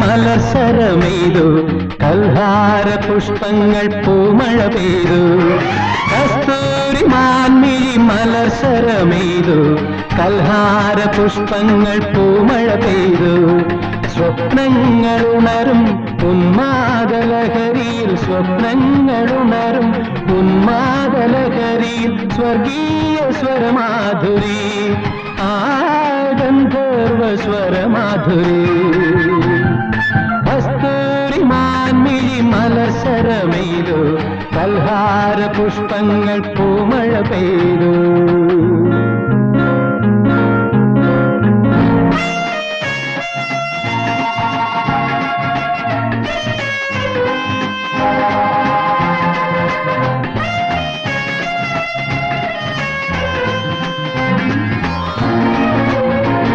മലർസരമെയ്തു കൽഹാര പുഷ്പങ്ങൾ പൂമഴ പെയ്തു കസ്തൂരി മാൻമിഴി മലർസരമെയ്തു കൽഹാര പുഷ്പങ്ങൾ പൂമഴ പെയ്തു സ്വപ്നങ്ങളുണരും ഉന്മാദലഹരിയിൽ സ്വപ്നങ്ങളുണരും ഉന്മാദലഹരിയിൽ സ്വർഗീയ സ്വരമാധുരി ആ ഗന്ധർവ സ്വരമാധുരി കസ്തൂരി മാൻമിഴി മലർസരമെയ്തു കൽഹാര പുഷ്പങ്ങൾ പൂമഴ പെയ്തു